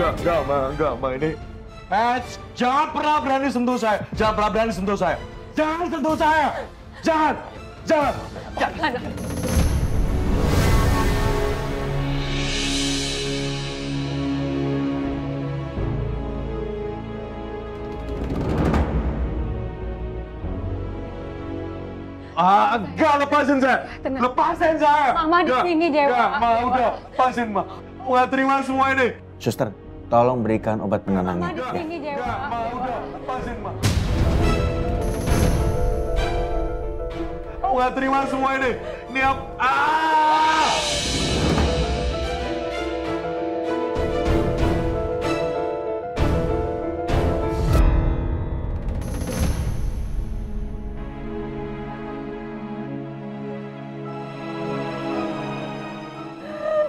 enggak, Ma, ini. Jangan pernah berani sentuh saya. Jangan pernah berani sentuh saya. Jangan sentuh saya. Jangan. Enggak, lepasin saya. Tenang. Lepasin saya. Mama di sini, Dewa. Enggak, Ma, udah. Lepasin, Ma. Aku nggak terima semua ini. Suster, tolong berikan obat penenangnya. Mama di sini, Dewa. Enggak, Ma, udah. Lepasin, Ma. Aku nggak terima semua ini. Ini apa?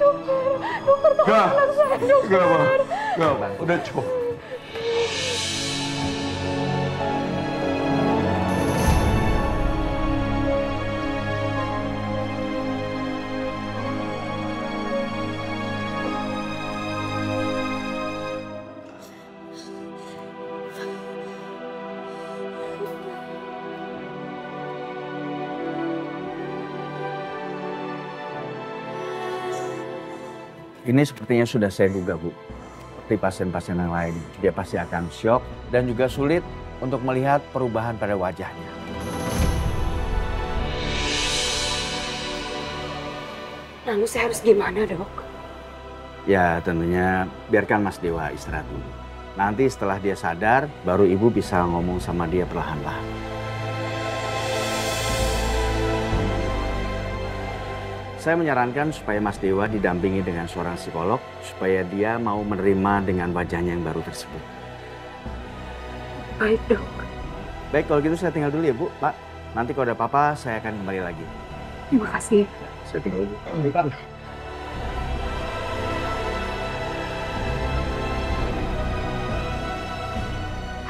Dokter, tolong Enggak. anak saya, dokter. Enggak, Ma. Udah cukup. Ini sepertinya sudah saya duga, Bu. Seperti pasien-pasien yang lain, dia pasti akan syok dan juga sulit untuk melihat perubahan pada wajahnya. Lalu saya harus gimana, Dok? Ya, tentunya biarkan Mas Dewa istirahat dulu. Nanti setelah dia sadar, baru Ibu bisa ngomong sama dia perlahan-lahan. Saya menyarankan supaya Mas Dewa didampingi dengan seorang psikolog supaya dia mau menerima dengan wajahnya yang baru tersebut. Baik, Dok. Baik, kalau gitu saya tinggal dulu ya, Bu. Pak, nanti kalau ada apa-apa saya akan kembali lagi. Terima kasih. Saya tinggal dulu.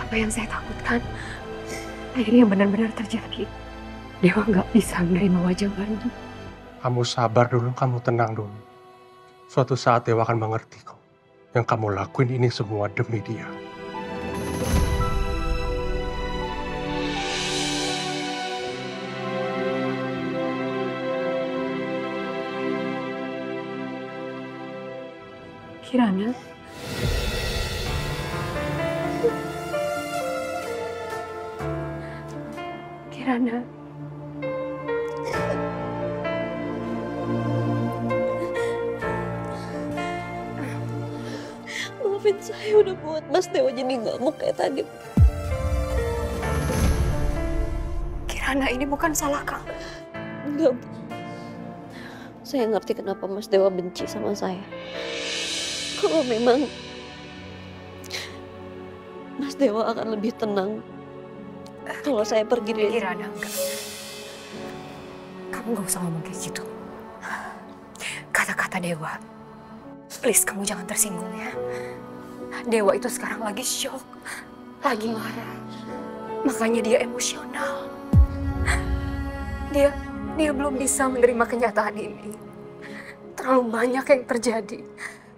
Apa yang saya takutkan akhirnya benar-benar terjadi. Dewa nggak bisa menerima wajah baru. Kamu sabar dulu, kamu tenang dulu. Suatu saat Dewa akan mengerti kok. Yang kamu lakuin ini semua demi dia. Kirana. Kirana. Maafin saya udah buat Mas Dewa jadi ngamuk kayak tadi. Kirana, ini bukan salah kamu. Enggak, Bu. Saya ngerti kenapa Mas Dewa benci sama saya. Kalau memang Mas Dewa akan lebih tenang kalau saya pergi dari Kirana, enggak. Kamu gak usah ngomong kayak gitu. Kata-kata Dewa, please kamu jangan tersinggung ya. Dewa itu sekarang lagi shock, lagi marah. Makanya dia emosional. Dia belum bisa menerima kenyataan ini. Terlalu banyak yang terjadi.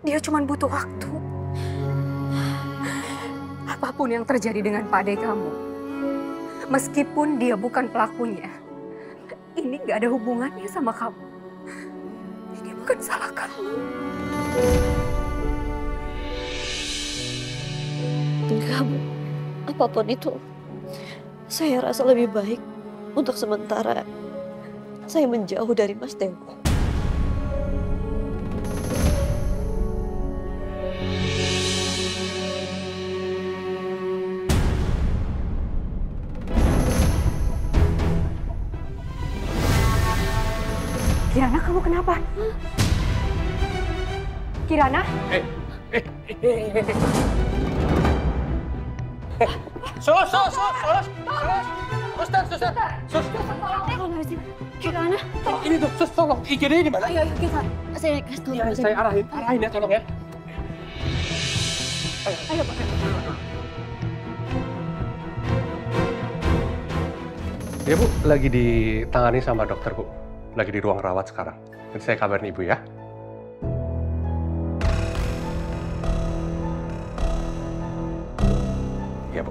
Dia cuma butuh waktu. Apapun yang terjadi dengan Pak Ade kamu, meskipun dia bukan pelakunya, ini gak ada hubungannya sama kamu. Ini bukan salah kamu. Enggak, Bu. Apapun itu, saya rasa lebih baik untuk sementara saya menjauh dari Mas Dewa. Kirana, kamu kenapa? Kirana? Kirana, Ini tuh, sus, tolong. IGD di mana? ayo kita. Saya kasih tahu. Ya, saya arahin ya, tolong ya. Ayo, Pak. Ya, Bu, lagi ditangani sama dokter, Bu. Lagi di ruang rawat sekarang. Nanti saya kabarin Ibu ya. Iya, Bu.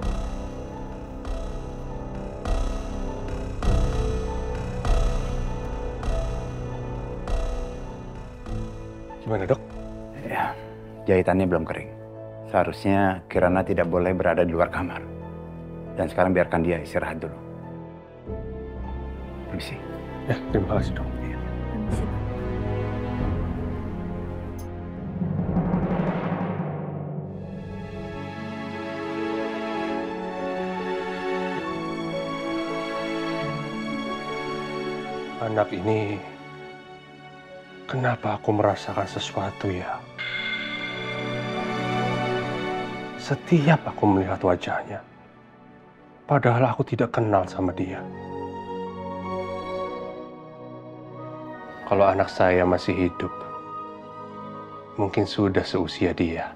Gimana, Dok? Ya, jahitannya belum kering. Seharusnya Kirana tidak boleh berada di luar kamar. Dan sekarang biarkan dia istirahat dulu. Permisi. Ya, terima kasih, Dok. Permisi, Pak. Anak ini, kenapa aku merasakan sesuatu ya? Setiap aku melihat wajahnya, padahal aku tidak kenal sama dia. Kalau anak saya masih hidup, mungkin sudah seusia dia.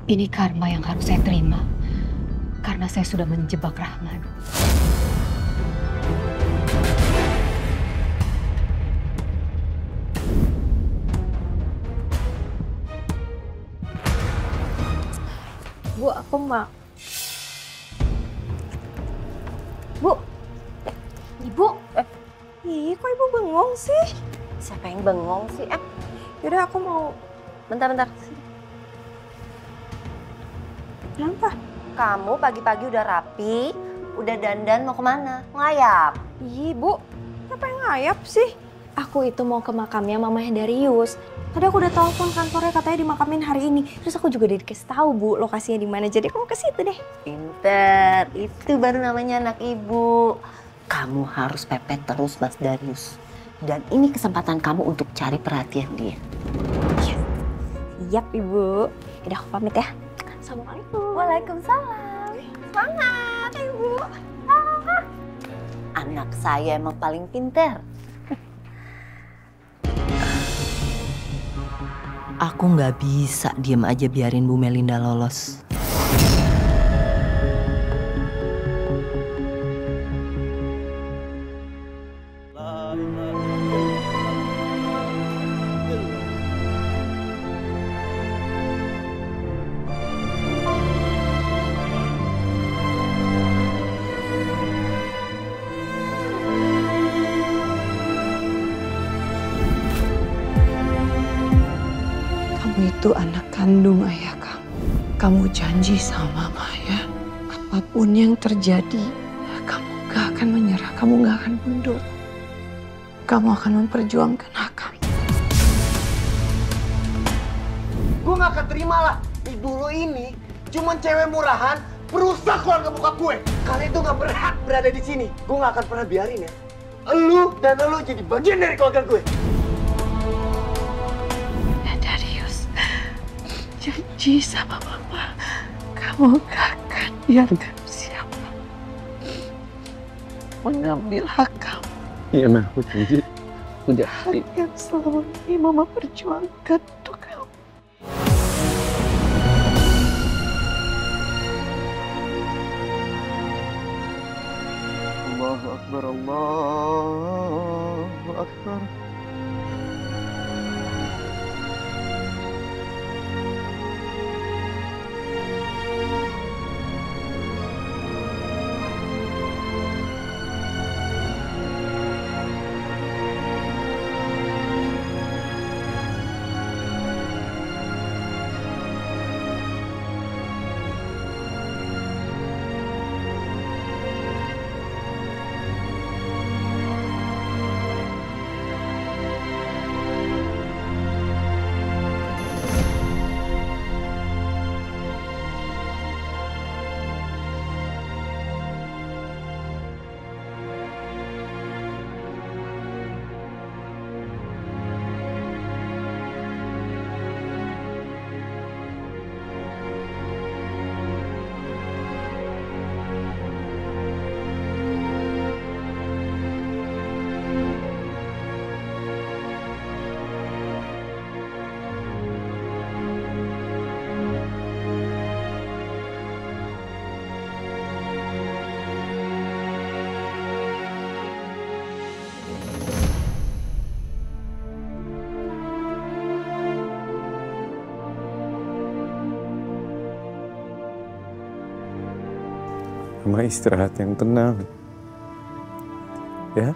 Ini karma yang harus saya terima. Karena saya sudah menjebak Rahman. Bu, aku mau. Bu. Ibu. Ih, kok ibu bengong sih? Siapa yang bengong sih? Yaudah aku mau. Bentar. Kenapa? Kamu pagi-pagi udah rapi, udah dandan mau kemana? Ngayap. Ih, Bu. Siapa yang ngayap sih? Aku itu mau ke makamnya mamanya Darius. Tadi aku udah telepon kantornya katanya dimakamin hari ini. Terus aku juga dikasih tahu Bu lokasinya di mana. Jadi aku mau ke situ deh. Pinter, itu baru namanya anak ibu. Kamu harus pepet terus Mas Darius. Dan ini kesempatan kamu untuk cari perhatian dia. Yes. Siap Ibu. Udah aku pamit ya. Assalamualaikum. Waalaikumsalam. Semangat Ibu. Anak saya emang paling pinter. Aku nggak bisa diem aja biarin Bu Melinda lolos. Kamu itu anak kandung ayah kamu. Kamu janji sama Mama ya. Apapun yang terjadi, kamu gak akan menyerah, kamu gak akan mundur. Kamu akan memperjuangkan hak kamu. Gue gak akan terima lah. Ibu lo ini cuman cewek murahan, perusak keluarga bokap gue. Kalian itu gak berhak berada di sini. Gue gak akan pernah biarin ya. Elu dan elu jadi bagian dari keluarga gue. Janji sama Mama, kamu gak akan biarkan siapa mengambil hak kamu. Iya, Ma, aku janji. Hak yang selama ini Mama perjuangkan untuk kamu. Allahu Akbar, Allahu Akbar. Mama istirahat yang tenang. Ya?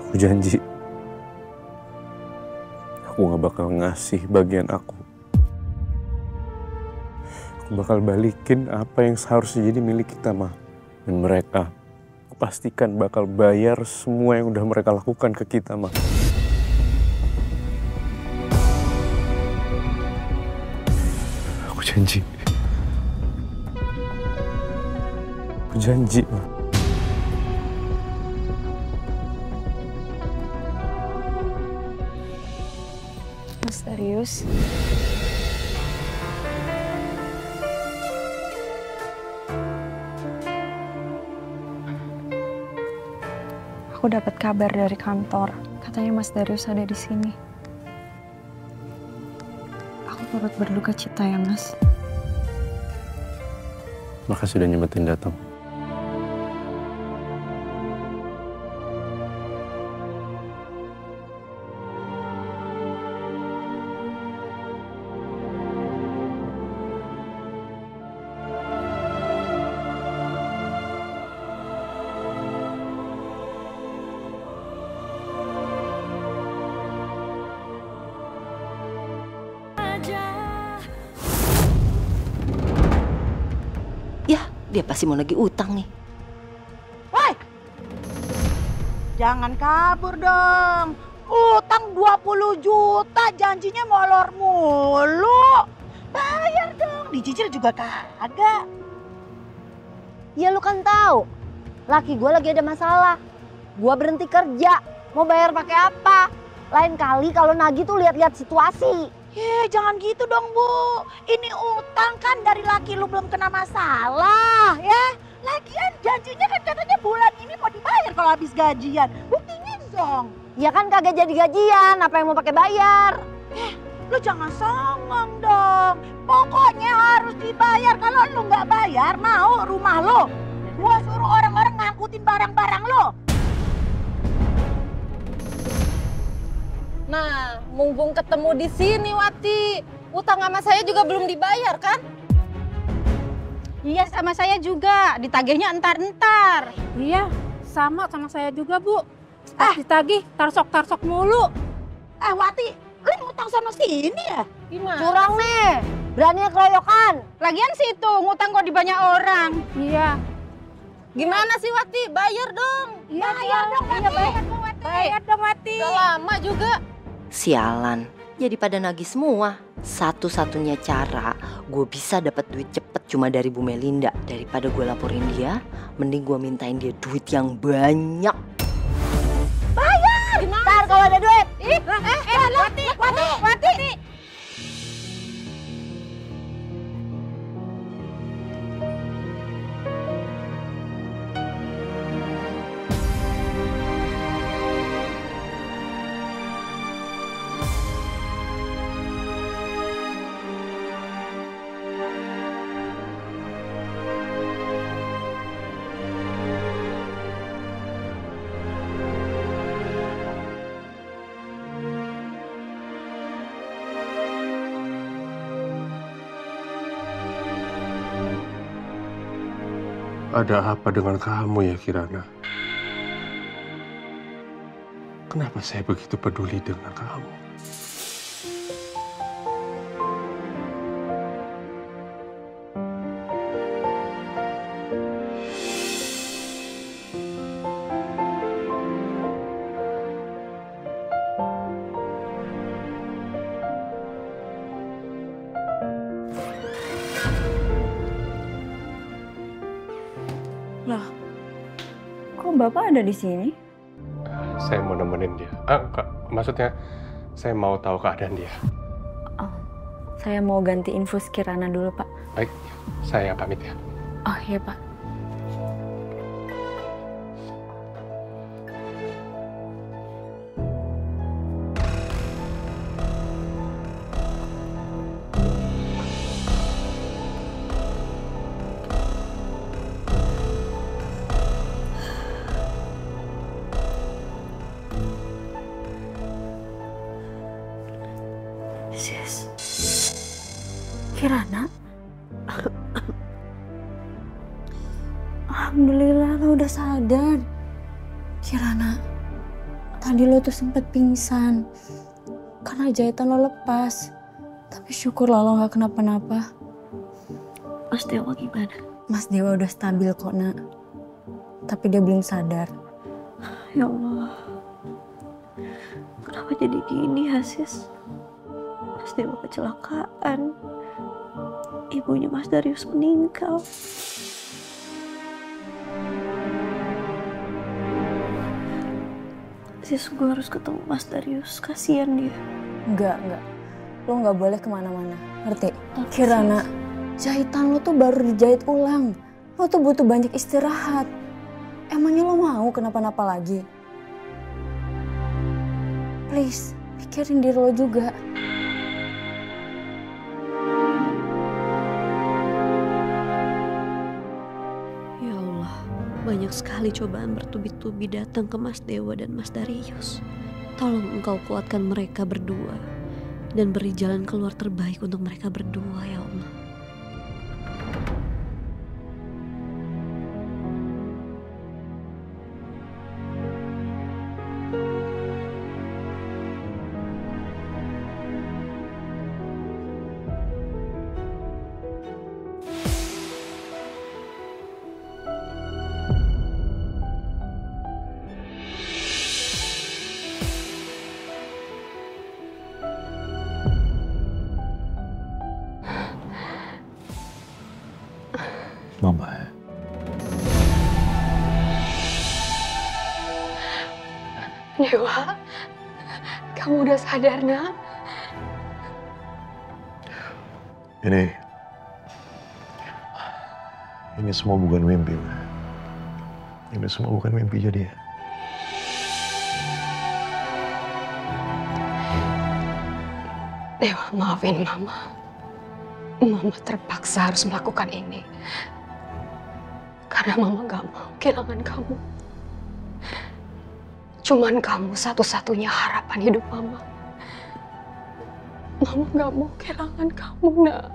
Aku janji. Aku gak bakal ngasih bagian aku. Aku bakal balikin apa yang seharusnya jadi milik kita, Ma. Dan mereka, aku pastikan bakal bayar semua yang udah mereka lakukan ke kita, Ma. Aku janji. Aku janji, Ma. Mas Darius. Aku dapat kabar dari kantor. Katanya Mas Darius ada di sini. Aku turut berduka cita ya, Mas. Makasih udah nyempetin datang. Dia pasti mau nagih utang nih. Woi! Jangan kabur dong. Utang 20 juta, janjinya molor mulu. Bayar dong, dicicil juga kagak. Ya lu kan tahu, laki gue lagi ada masalah. Gue berhenti kerja, mau bayar pakai apa? Lain kali kalau nagih tuh lihat-lihat situasi. Jangan gitu dong, Bu. Ini utang kan dari laki lu belum kena masalah, ya. Lagian janjinya kan katanya bulan ini mau dibayar kalau habis gajian. Buktinya dong. Ya kan kagak jadi gajian, apa yang mau pakai bayar? Lu jangan songong dong. Pokoknya harus dibayar. Kalau lu nggak bayar, mau rumah lu gua suruh orang-orang ngangkutin barang-barang lu. Nah, mumpung ketemu di sini, Wati. Utang sama saya juga belum dibayar, kan? Iya, sama saya juga. Ditagihnya entar-entar. Iya, sama saya juga, Bu. Ditagih, tarsok-tarsok mulu. Wati, lu ngutang sama sini ya? Gimana? Curang nih, beraninya keroyokan. Lagian situ, ngutang kok di banyak orang. Iya. Gimana sih, Wati? Bayar dong. Iya, bayar dong, Wati. Iya, bayar dong, Wati. Bayar dong, Wati. Udah lama juga. Sialan, jadi pada nagih semua. Satu-satunya cara gue bisa dapat duit cepet cuma dari Bu Melinda. Daripada gue laporin dia, mending gue mintain dia duit yang banyak. Bayar! Ntar kalau ada duit. Wati. Ada apa dengan kamu ya, Kirana? Kenapa saya begitu peduli dengan kamu? Loh, kok Bapak ada di sini? Saya mau nemenin dia. Maksudnya saya mau tahu keadaan dia. Oh, saya mau ganti infus Kirana dulu, Pak. Baik, saya pamit ya. Oh iya, Pak. Kirana? Alhamdulillah lo udah sadar. Kirana, tadi lo tuh sempet pingsan karena jahitan lo lepas. Tapi syukurlah lo gak kenapa-napa. Mas Dewa gimana? Mas Dewa udah stabil kok, Nak. Tapi dia belum sadar. Ya Allah. Kenapa jadi gini, Hasis? Mas Dewa kecelakaan. Ibunya Mas Darius meninggal. Sis, gue harus ketemu Mas Darius. Kasian dia. Enggak. Lo gak boleh kemana-mana. Ngerti? Kirana, jahitan lo tuh baru dijahit ulang. Lo tuh butuh banyak istirahat. Emangnya lo mau kenapa-napa lagi? Please, pikirin diri lo juga. Ya Allah, banyak sekali cobaan bertubi-tubi datang ke Mas Dewa dan Mas Darius. Tolong Engkau kuatkan mereka berdua dan beri jalan keluar terbaik untuk mereka berdua, ya Allah. Mama. Dewa, kamu udah sadar, Nak? Ini semua bukan mimpi, Ma. Ini semua bukan mimpi jadi ya. Dewa, maafin Mama. Mama terpaksa harus melakukan ini. Karena Mama gak mau kehilangan kamu. Cuman kamu satu-satunya harapan hidup Mama. Mama gak mau kehilangan kamu, Nak.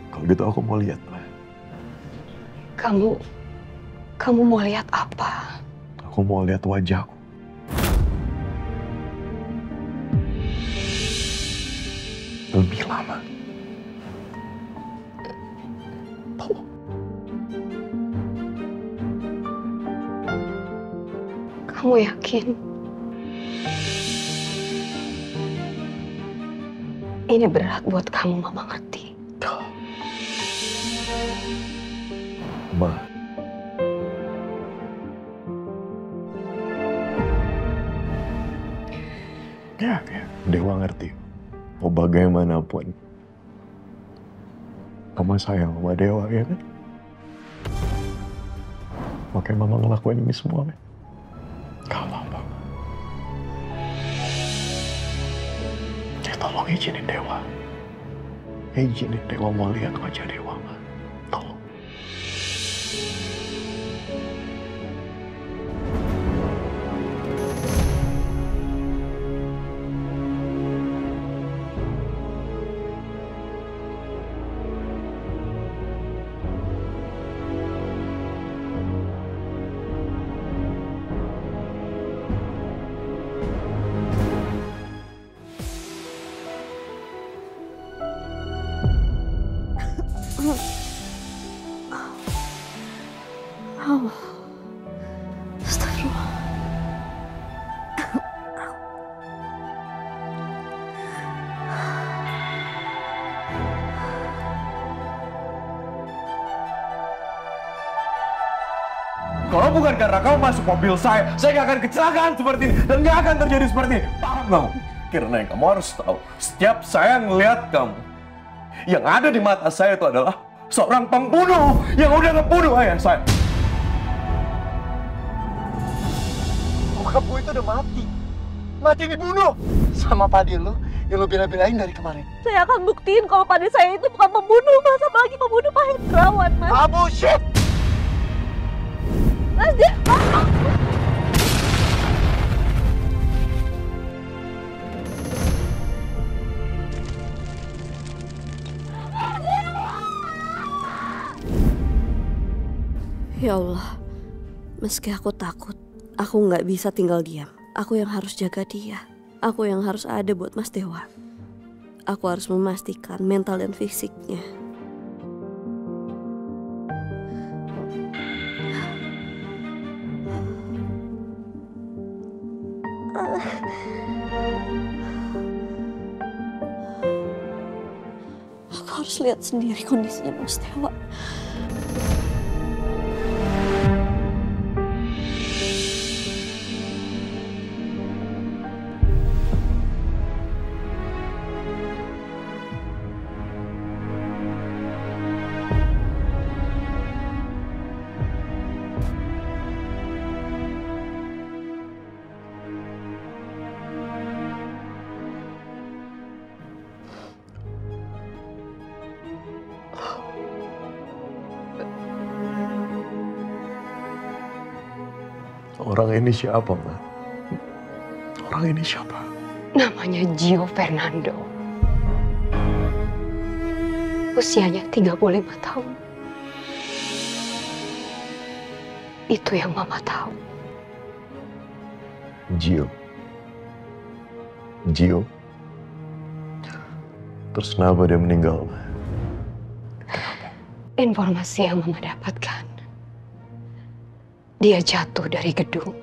Kalau gitu aku mau lihat, Ma. Kamu mau lihat apa? Aku mau lihat wajahku. Lebih lama. Kamu yakin? Ini berat buat kamu, Mama ngerti. Ma. Ya, Dewa ngerti. Mau bagaimanapun. Mama sayang sama Dewa, ya kan? Makanya Mama ngelakuin ini semua, kan? Kalau Mama. Ya tolong izinin Dewa. Izinin Dewa mau lihat wajah Dewa, Ma. Tolong. Astagfirullah. Kalau bukan karena kamu masuk mobil saya nggak akan kecelakaan seperti ini. Dan nggak akan terjadi seperti ini. Paham kamu? Karena kamu harus tahu, setiap saya ngelihat kamu, yang ada di mata saya itu adalah seorang pembunuh yang udah ngebunuh ayah saya. Bokap gue itu udah mati. Mati dibunuh. Sama padi lu yang lu bela-belain dari kemarin. Saya akan buktiin kalau padi saya itu bukan pembunuh, Mas. Apalagi pembunuh Pak Hendrawan, Mas. Ah, bullshit! Mas, dia... Allah, meski aku takut, aku nggak bisa tinggal diam. Aku yang harus jaga dia. Aku yang harus ada buat Mas Dewa. Aku harus memastikan mental dan fisiknya. Aku harus lihat sendiri kondisinya Mas Dewa. Orang ini siapa, Mbak? Orang ini siapa? Namanya Gio Fernando. Usianya 35 tahun. Itu yang Mama tahu. Gio. Gio? Terus kenapa dia meninggal? Informasi yang Mama dapatkan, dia jatuh dari gedung.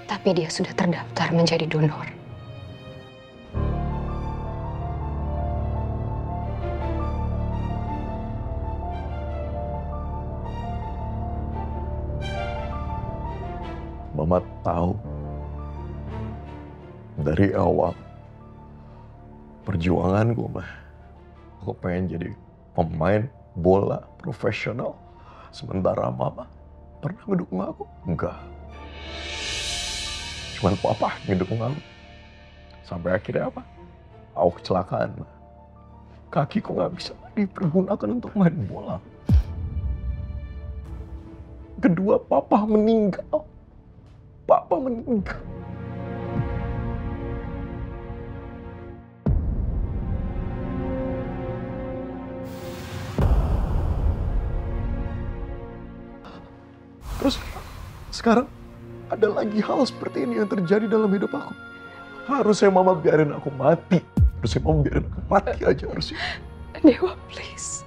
Tapi dia sudah terdaftar menjadi donor. Mama tahu dari awal perjuanganku, Mah. Aku pengen jadi pemain bola profesional. Sementara Mama pernah ngedukung aku? Enggak. Cuman Papa ngedukung aku. Sampai akhirnya apa? Aku kecelakaan. Kakiku nggak bisa dipergunakan untuk main bola. Kedua, Papa meninggal. Papa meninggal. Terus sekarang ada lagi hal seperti ini yang terjadi dalam hidup aku. Harusnya Mama biarin aku mati. Harusnya Mama biarin aku mati aja harusnya. Dewa, please.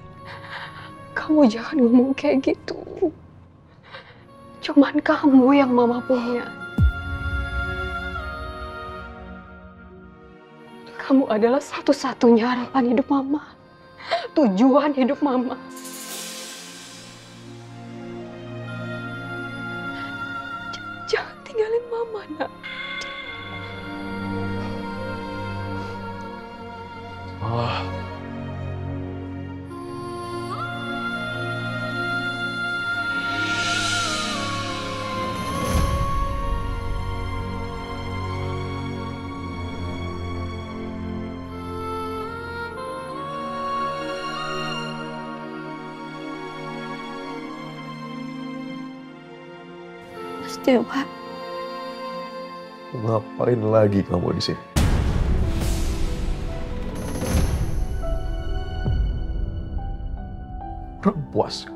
Kamu jangan ngomong kayak gitu. Cuman kamu yang Mama punya. Kamu adalah satu-satunya harapan hidup Mama. Tujuan hidup Mama. Jangan tinggalin Mama, Nak. Ah. Mas Dewa. Ngapain lagi kamu di sini? Kurang puas.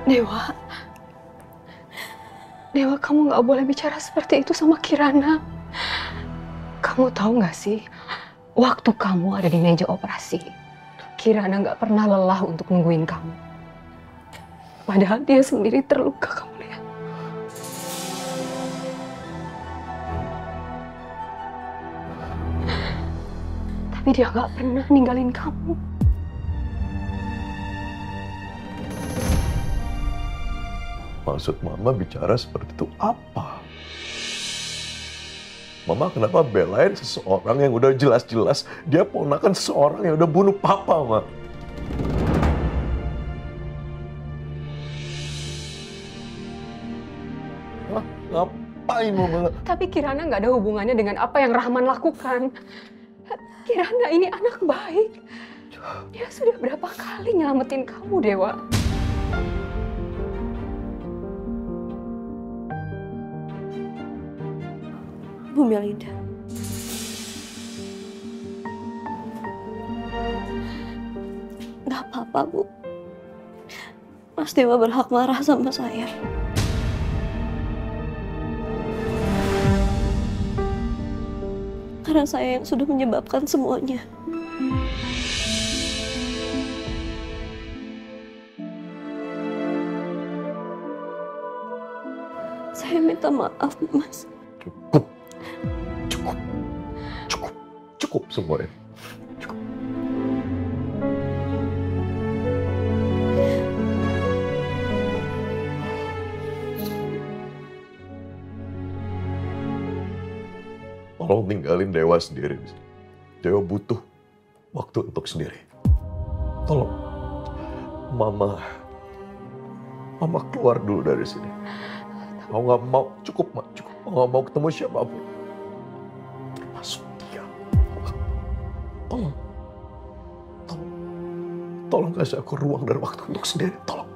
Dewa. Dewa, kamu nggak boleh bicara seperti itu sama Kirana. Kamu tahu nggak sih, waktu kamu ada di meja operasi, Kirana nggak pernah lelah untuk nungguin kamu. Padahal dia sendiri terluka, kamu lihat. Tapi dia nggak pernah ninggalin kamu. Maksud Mama bicara seperti itu apa? Mama kenapa belain seseorang yang udah jelas-jelas dia ponakan seseorang yang udah bunuh Papa, Ma? Hah? Ngapain Mama? Tapi Kirana nggak ada hubungannya dengan apa yang Rahman lakukan. Kirana ini anak baik. Dia sudah berapa kali nyelamatin kamu, Dewa. Bu Melinda. Gak apa-apa, Bu. Mas Dewa berhak marah sama saya. Karena saya yang sudah menyebabkan semuanya. Saya minta maaf, Mas. Cukup semuanya. Tolong tinggalin Dewa sendiri. Dewa butuh waktu untuk sendiri. Tolong, Mama keluar dulu dari sini. Aku nggak mau, cukup, Ma, cukup. Aku nggak mau ketemu siapapun, termasuk dia. Tolong kasih aku ruang dan waktu untuk sendiri. Tolong.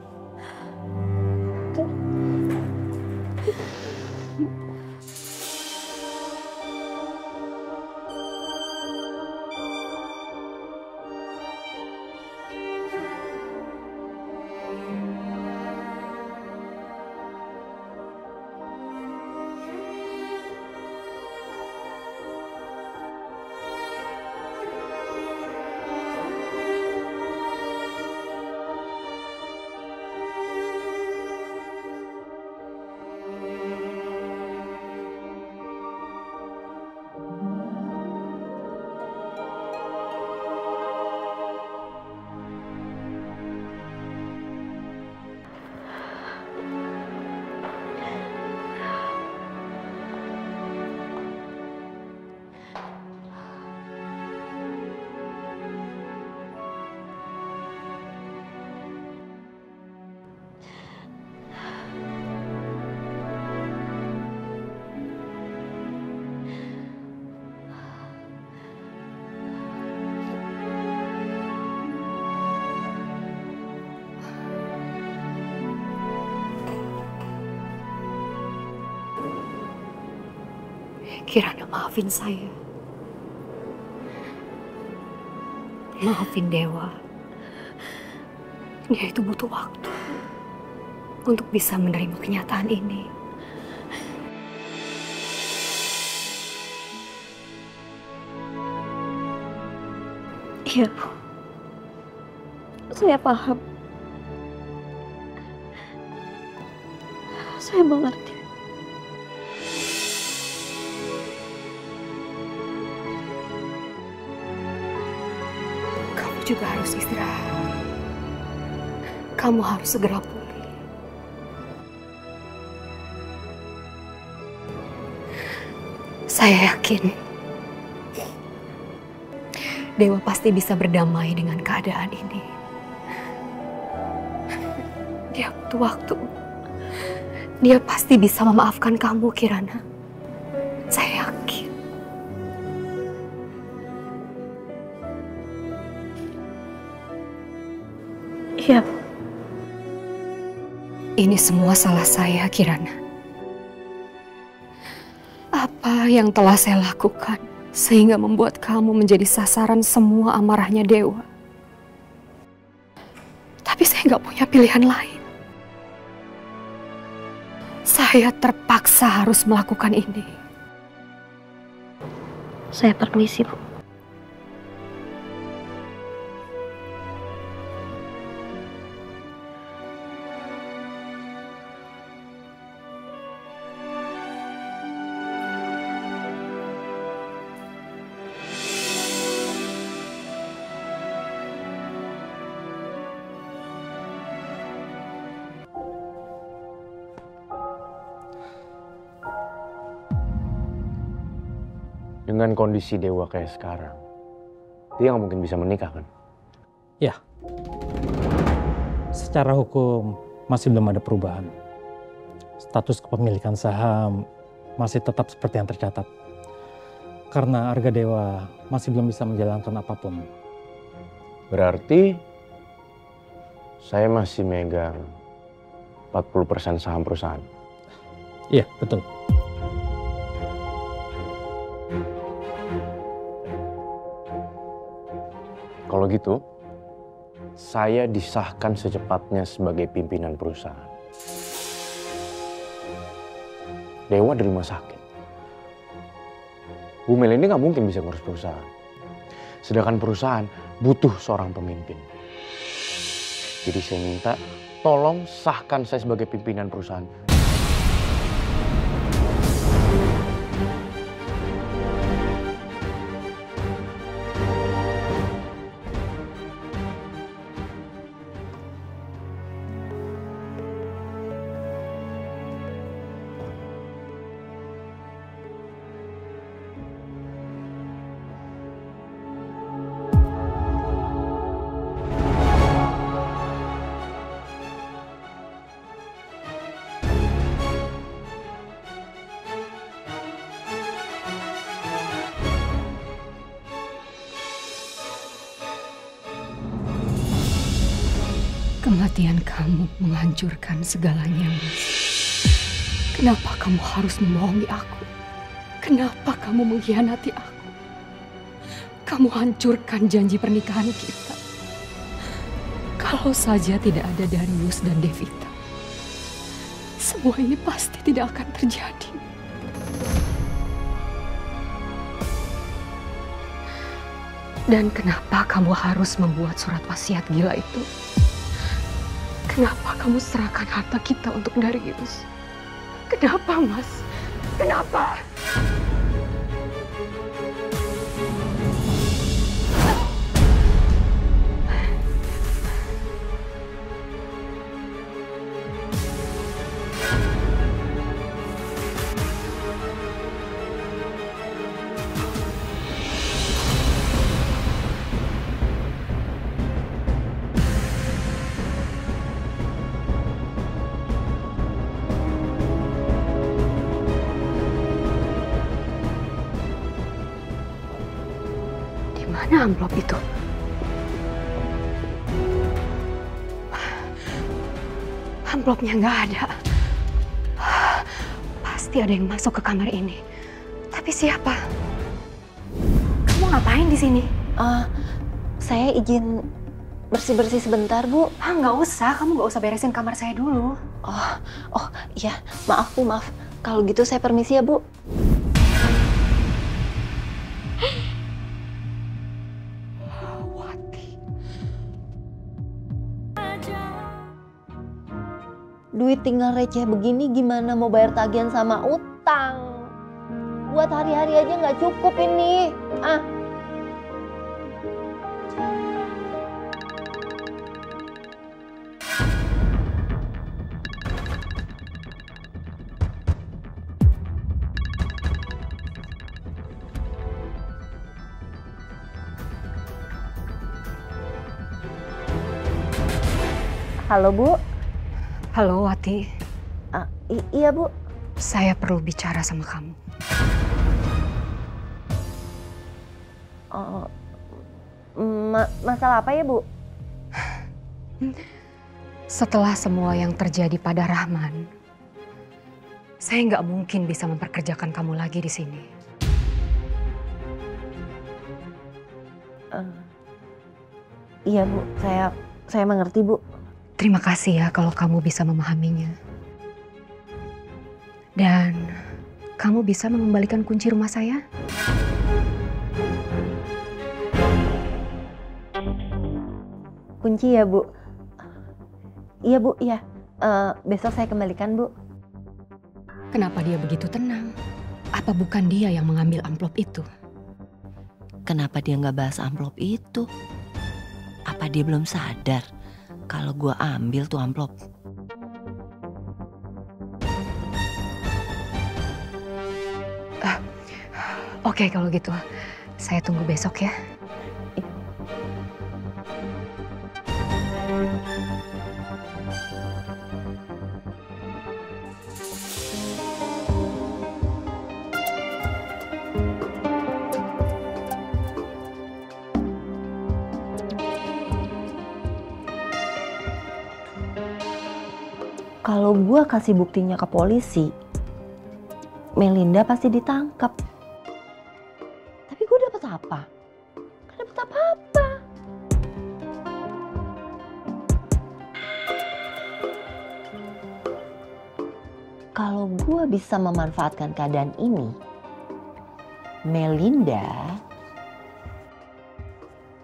Kirana, maafin saya. Maafin Dewa. Dia itu butuh waktu untuk bisa menerima kenyataan ini. Iya, Bu. Saya paham. Saya mengerti. Kamu juga harus istirahat. Kamu harus segera pulih. Saya yakin Dewa pasti bisa berdamai dengan keadaan ini. Dia butuh waktu. Dia pasti bisa memaafkan kamu, Kirana. Saya yakin. Iya, Bu. Ini semua salah saya, Kirana. Apa yang telah saya lakukan sehingga membuat kamu menjadi sasaran semua amarahnya Dewa? Tapi saya nggak punya pilihan lain. Saya terpaksa harus melakukan ini. Saya permisi, Bu. Dengan kondisi Dewa kayak sekarang, dia nggak mungkin bisa menikah kan? Ya, secara hukum masih belum ada perubahan. Status kepemilikan saham masih tetap seperti yang tercatat. Karena Arga Dewa masih belum bisa menjalankan apapun. Berarti saya masih megang 40% saham perusahaan. Iya, betul. Kalau gitu, saya disahkan secepatnya sebagai pimpinan perusahaan. Dewa di rumah sakit. Bu Melinda nggak mungkin bisa ngurus perusahaan. Sedangkan perusahaan butuh seorang pemimpin. Jadi saya minta tolong sahkan saya sebagai pimpinan perusahaan. Kematian kamu menghancurkan segalanya, Mas. Kenapa kamu harus membohongi aku? Kenapa kamu mengkhianati aku? Kamu hancurkan janji pernikahan kita. Kalau saja tidak ada Darius dan Devita, semua ini pasti tidak akan terjadi. Dan kenapa kamu harus membuat surat wasiat gila itu? Kenapa kamu serahkan harta kita untuk Darius? Kenapa, Mas? Kenapa? Mana amplop itu? Amplopnya nggak ada. Pasti ada yang masuk ke kamar ini. Tapi siapa? Kamu ngapain di sini? Saya izin bersih-bersih sebentar, Bu. Nggak usah. Kamu nggak usah beresin kamar saya dulu. Oh iya. Maaf, Bu. Maaf. Kalau gitu saya permisi ya, Bu. Duit tinggal receh begini gimana mau bayar tagihan sama utang? Buat hari-hari aja nggak cukup ini. Halo, Bu. Halo, Wati. Iya, Bu. Saya perlu bicara sama kamu. Masalah apa ya, Bu? Setelah semua yang terjadi pada Rahman, saya nggak mungkin bisa memperkerjakan kamu lagi di sini. Iya, Bu. Saya mengerti, Bu. Terima kasih ya kalau kamu bisa memahaminya. Dan kamu bisa mengembalikan kunci rumah saya? Kunci ya, Bu? Iya, Bu. Iya. Besok saya kembalikan, Bu. Kenapa dia begitu tenang? Apa bukan dia yang mengambil amplop itu? Kenapa dia nggak bahas amplop itu? Apa dia belum sadar kalau gue ambil tuh amplop? Oke, kalau gitu saya tunggu besok ya. Kalau gue kasih buktinya ke polisi, Melinda pasti ditangkap. Tapi gue dapat apa? Gak dapat apa-apa. Kalau gue bisa memanfaatkan keadaan ini, Melinda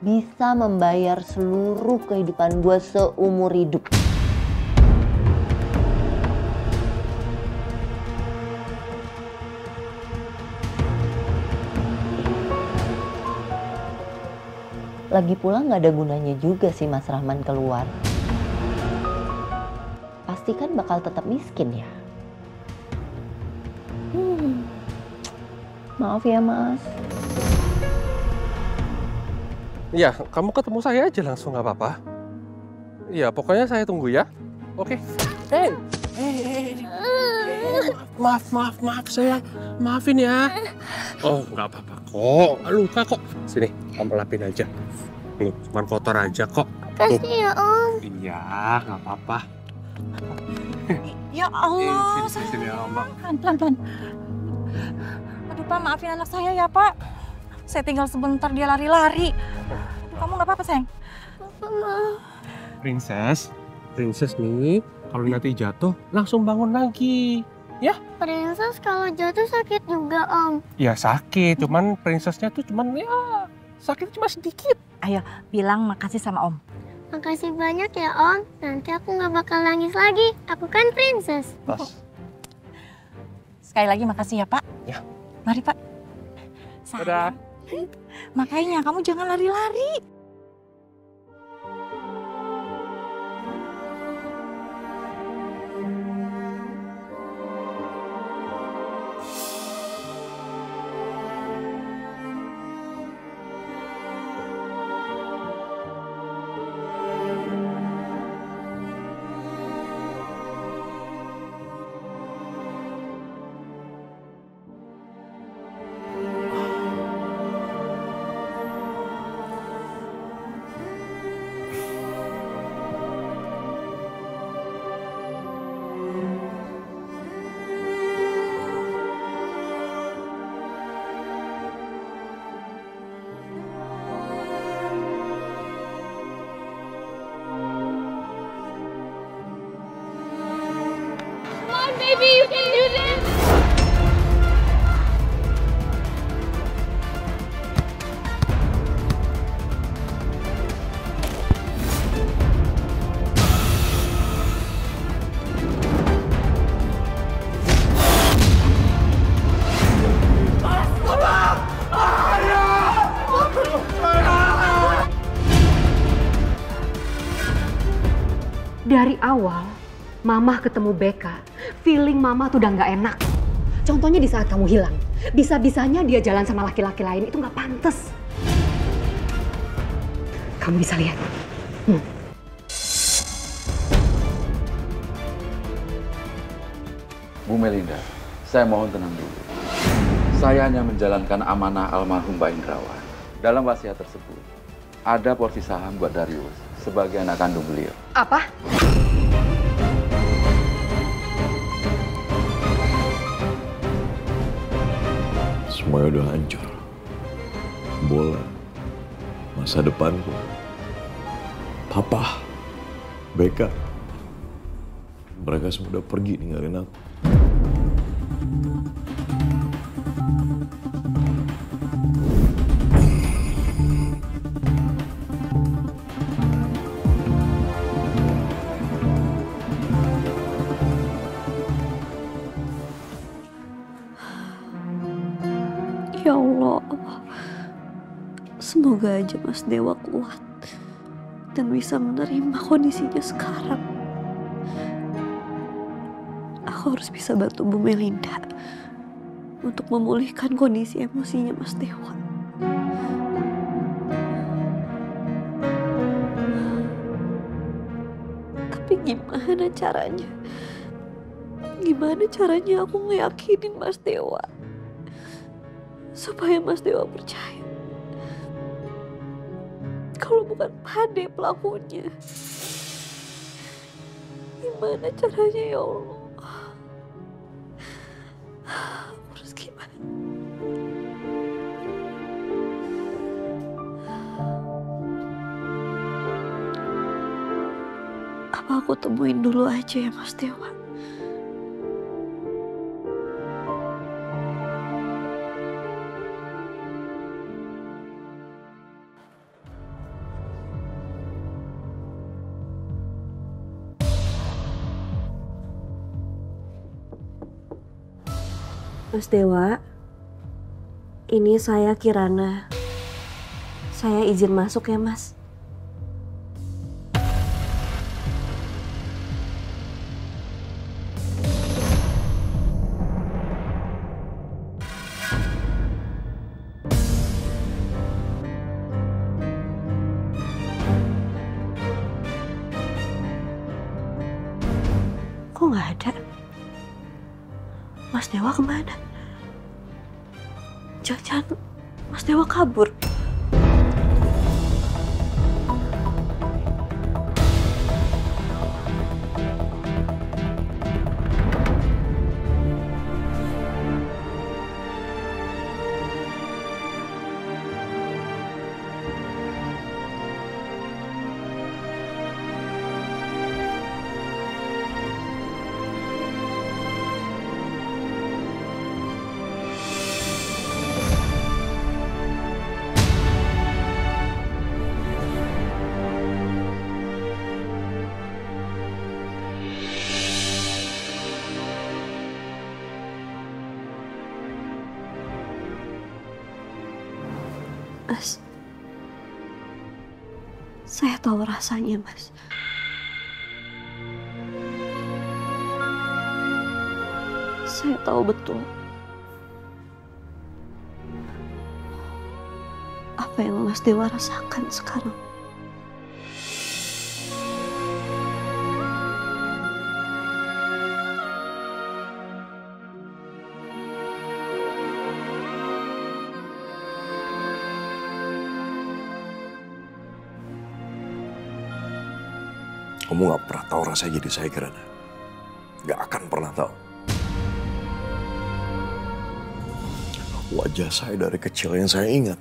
bisa membayar seluruh kehidupan gue seumur hidup. Lagi pula nggak ada gunanya juga sih Mas Rahman keluar. Pasti kan bakal tetap miskin ya. Maaf ya Mas. Iya, kamu ketemu saya aja langsung nggak apa-apa. Iya, pokoknya saya tunggu ya. Oke. Maaf sayang. Maafin ya. Oh, nggak apa-apa kok. Nggak luka kok. Sini, kamu lapin aja. Nih, cuma kotor aja kok. Kasih ya Om. Iya, nggak apa-apa. Ya Allah, Sini ya, Mbak. pelan-pelan. Aduh Pak, maafin anak saya ya Pak. Saya tinggal sebentar dia lari-lari. Aduh, kamu nggak apa-apa sayang? Princess nih, kalau nanti jatuh langsung bangun lagi. Ya? Princess kalau jatuh sakit juga Om. Ya sakit, cuman princessnya tuh cuman ya sakit cuma sedikit. Ayo, bilang makasih sama Om. Makasih banyak ya Om. Nanti aku nggak bakal nangis lagi. Aku kan princess. Sekali lagi makasih ya Pak. Ya. Mari Pak. Dadah. Makanya kamu jangan lari-lari. Baby, you can do this. Dari awal, Mama ketemu Beka, feeling Mama tuh udah nggak enak. Contohnya di saat kamu hilang, bisa-bisanya dia jalan sama laki-laki lain, itu nggak pantas. Kamu bisa lihat. Bu Melinda, saya mohon tenang dulu. Saya hanya menjalankan amanah almarhum Pak Indrawan. Dalam wasiat tersebut, ada porsi saham buat Darius sebagai anak kandung beliau. Apa? Semuanya udah hancur. Bola, masa depanku, Papa, Beka, mereka semua udah pergi ninggalin aku. Ya Allah, semoga aja Mas Dewa kuat dan bisa menerima kondisinya sekarang. Aku harus bisa bantu Bu Melinda untuk memulihkan kondisi emosinya Mas Dewa. Tapi gimana caranya? Gimana caranya aku ngeyakinin Mas Dewa supaya Mas Dewa percaya kalau bukan Pade pelakunya? Gimana caranya ya Allah? Harus gimana? Apa aku temuin dulu aja ya Mas Dewa? Mas Dewa, ini saya Kirana. Saya izin masuk ya, Mas. Kok nggak ada? Mas Dewa kemana? Jangan-jangan Mas Dewa kabur. Mas, saya tahu rasanya, Mas. Saya tahu betul apa yang Mas Dewa rasakan sekarang. Kamu gak pernah tahu rasanya jadi saya, Kirana. Gak akan pernah tahu. Wajah saya dari kecil yang saya ingat.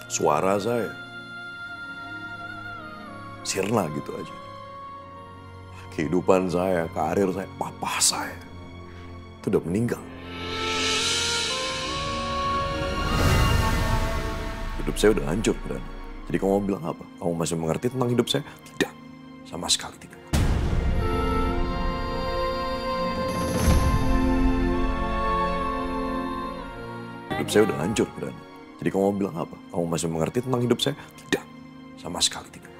Suara saya. Sirna gitu aja. Kehidupan saya, karir saya, papa saya. Itu udah meninggal. Hidup saya udah hancur, Kirana. Jadi kamu mau bilang apa? Kamu masih mengerti tentang hidup saya? Tidak. Sama sekali tidak. Hidup saya udah hancur, Kirana. Jadi kamu mau bilang apa? Kamu masih mengerti tentang hidup saya? Tidak. Sama sekali tidak.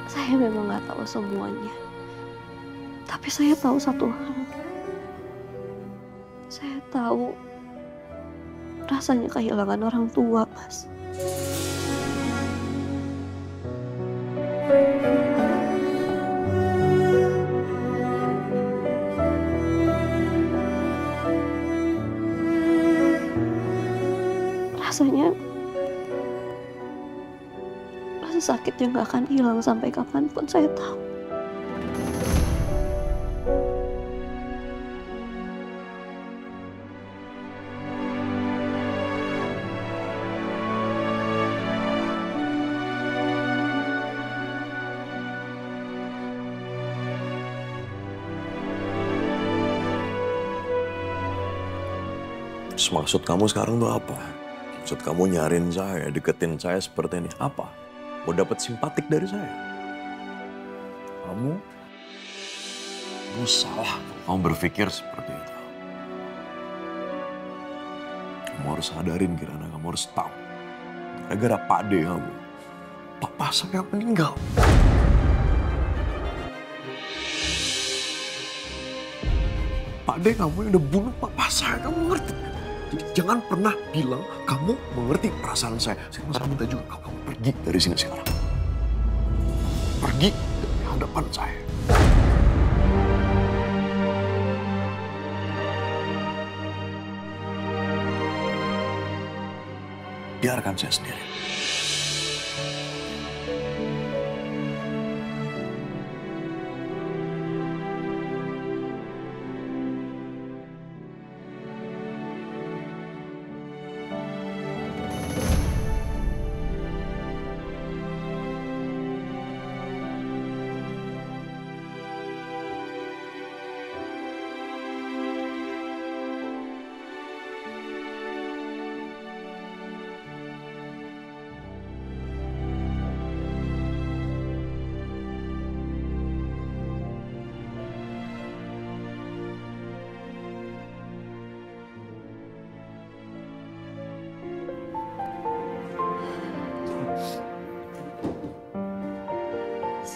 Saya memang nggak tahu semuanya. Tapi saya tahu satu hal. Saya tahu rasanya kehilangan orang tua, Mas. Rasanya rasa sakitnya nggak akan hilang sampai kapanpun, saya tahu. Maksud kamu sekarang tuh apa? Maksud kamu nyariin saya, deketin saya seperti ini. Apa? Mau dapat simpatik dari saya? Kamu salah. Kamu berpikir seperti itu. Kamu harus sadarin, Kirana. Kamu harus tahu. Gara-gara Pak D kamu, papa saya meninggal. Pak D kamu yang udah bunuh papa saya. Kamu ngerti? Jadi jangan pernah bilang kamu mengerti perasaan saya. Saya minta juga kamu pergi dari sini sekarang. Pergi dari hadapan saya. Biarkan saya sendiri.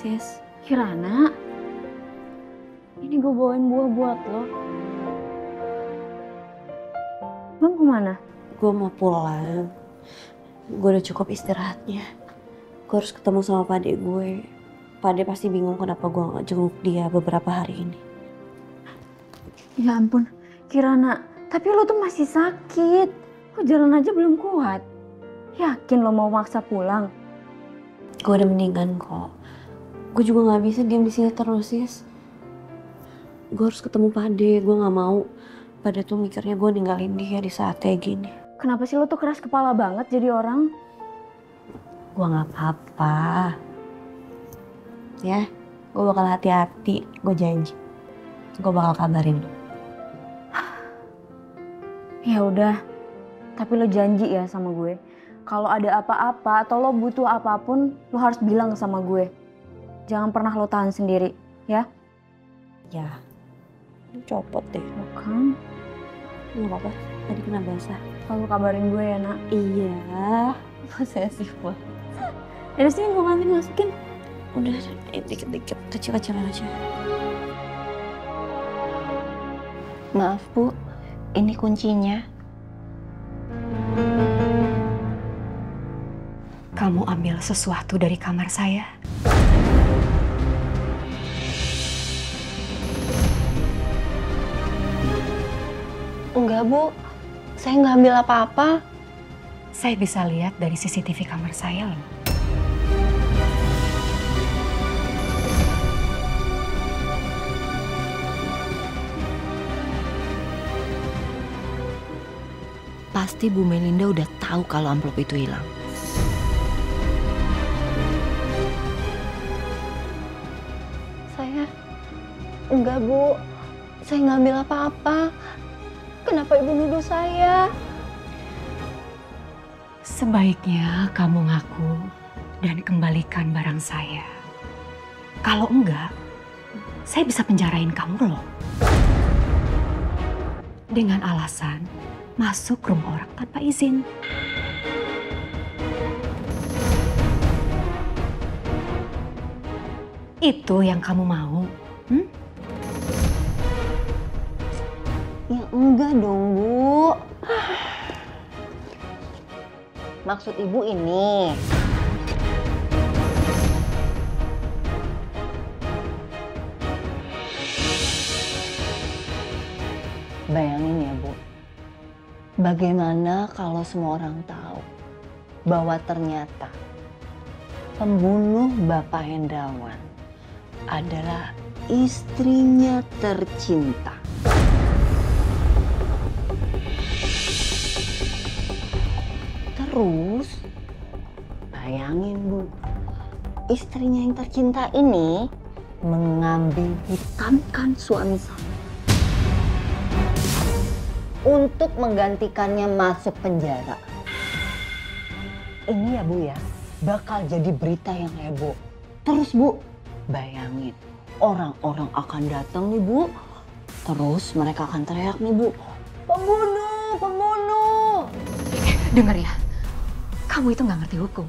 sis. Kirana, ini gue bawain buah buat lo. Lo kemana? Gue mau pulang. Gue udah cukup istirahatnya. Gue harus ketemu sama pade gue. Pade pasti bingung kenapa gue gak jenguk dia beberapa hari ini. Ya ampun, Kirana, tapi lo tuh masih sakit. Lo jalan aja belum kuat. Yakin lo mau maksa pulang? Gue udah mendingan kok. Gue juga gak bisa diam di sini terus, sis. Gue harus ketemu Pade. Gue gak mau Pade tuh mikirnya gue ninggalin dia di saat kayak gini. Kenapa sih lo tuh keras kepala banget jadi orang? Gue gak apa-apa. Ya, gue bakal hati-hati. Gue janji. Gue bakal kabarin lo. Ya udah, tapi lo janji ya sama gue. Kalau ada apa-apa atau lo butuh apapun, lo harus bilang sama gue. Jangan pernah lo tahan sendiri, ya? Ya, copot deh. Bukan. Gak apa-apa, tadi kena basah. Kamu kabarin gue ya, nak? Iya, posesif banget. Dari sini gue nanti masukin. Udah, dikit-dikit, kecil-kecilan aja. Maaf Bu, ini kuncinya. Kamu ambil sesuatu dari kamar saya. Enggak Bu, saya nggak ambil apa-apa. Saya bisa lihat dari CCTV kamar saya loh. Pasti Bu Melinda udah tahu kalau amplop itu hilang. Enggak Bu, saya nggak ambil apa-apa. Kenapa Ibu nuduh saya? Sebaiknya kamu ngaku dan kembalikan barang saya. Kalau enggak, saya bisa penjarain kamu loh. Dengan alasan masuk rumah orang tanpa izin. Itu yang kamu mau? Ya enggak dong, Bu. Maksud Ibu ini. Bayangin ya, Bu. Bagaimana kalau semua orang tahu bahwa ternyata pembunuh Bapak Hendrawan adalah istrinya tercinta. Terus, bayangin Bu, istrinya yang tercinta ini mengambil hitamkan suami saya untuk menggantikannya masuk penjara. Ini ya Bu ya, bakal jadi berita yang heboh. Terus Bu, bayangin, orang-orang akan datang nih Bu. Terus mereka akan teriak nih Bu, pembunuh, pembunuh. Dengar ya. Kamu itu nggak ngerti hukum.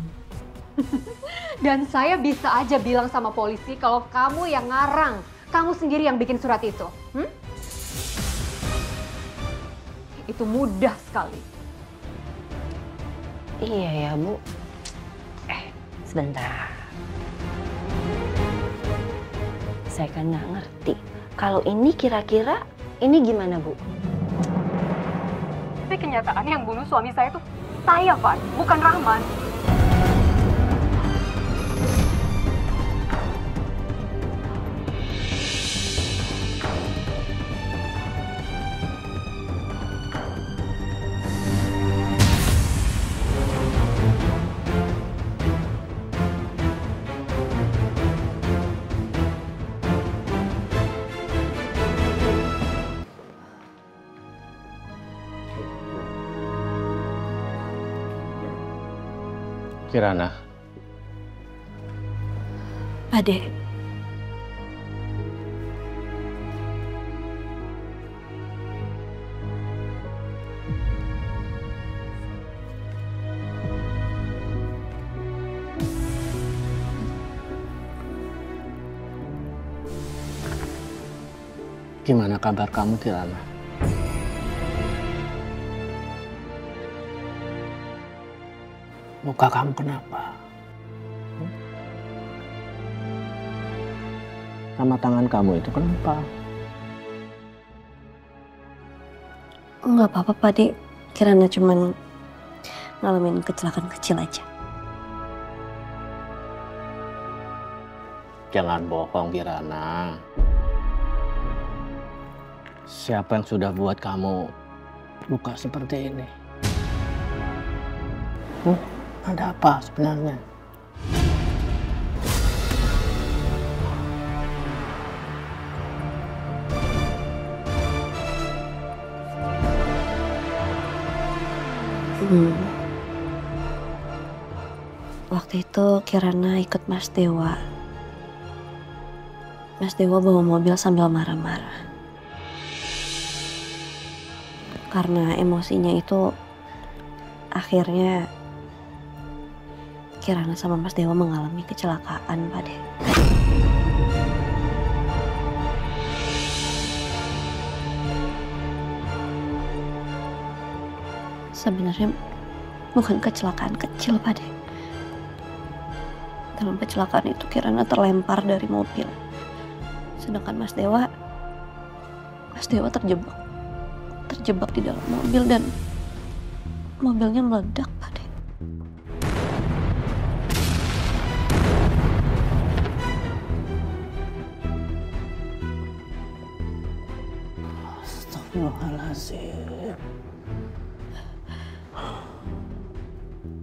Dan saya bisa aja bilang sama polisi kalau kamu yang ngarang. Kamu sendiri yang bikin surat itu. Itu mudah sekali. Iya ya Bu. Sebentar. Saya kan nggak ngerti. Kalau ini kira-kira ini gimana Bu? Tapi kenyataannya yang bunuh suami saya itu saya, Van, bukan Rahman. Kirana. Pade. Gimana kabar kamu, Kirana? Muka kamu kenapa? Sama tangan kamu itu kenapa? Nggak apa-apa, Pak Dek. Kirana cuman ngalamin kecelakaan kecil aja. Jangan bohong, Kirana. Siapa yang sudah buat kamu luka seperti ini? Ada apa sebenarnya? Waktu itu Kirana ikut Mas Dewa. Mas Dewa bawa mobil sambil marah-marah. Karena emosinya itu akhirnya Kirana sama Mas Dewa mengalami kecelakaan, Pak Dek. Sebenarnya bukan kecelakaan kecil, Pak Dek. Dalam kecelakaan itu Kirana terlempar dari mobil. Sedangkan Mas Dewa terjebak di dalam mobil dan mobilnya meledak, Pak Dek. Astagfirullahaladzim.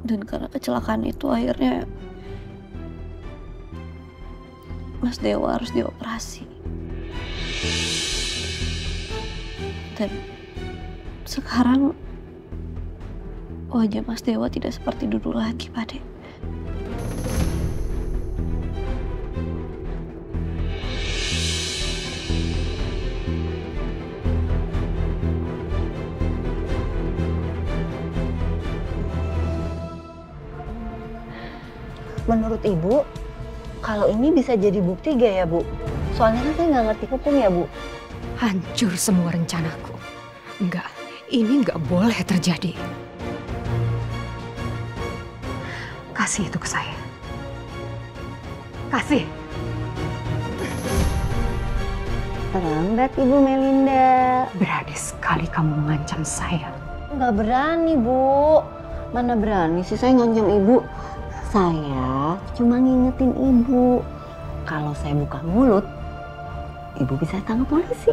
Dan karena kecelakaan itu akhirnya Mas Dewa harus dioperasi. Dan sekarang wajah Mas Dewa tidak seperti dulu lagi, Pak Dek. Menurut Ibu, kalau ini bisa jadi bukti gak ya, Bu? Soalnya kan saya nggak ngerti hukum ya, Bu. Hancur semua rencanaku. Enggak, ini enggak boleh terjadi. Kasih itu ke saya. Kasih. Terlambat, Ibu Melinda. Berani sekali kamu mengancam saya. Nggak berani, Bu. Mana berani sih saya ngancam Ibu. Saya cuma ngingetin Ibu. Kalau saya buka mulut, Ibu bisa tangkap polisi.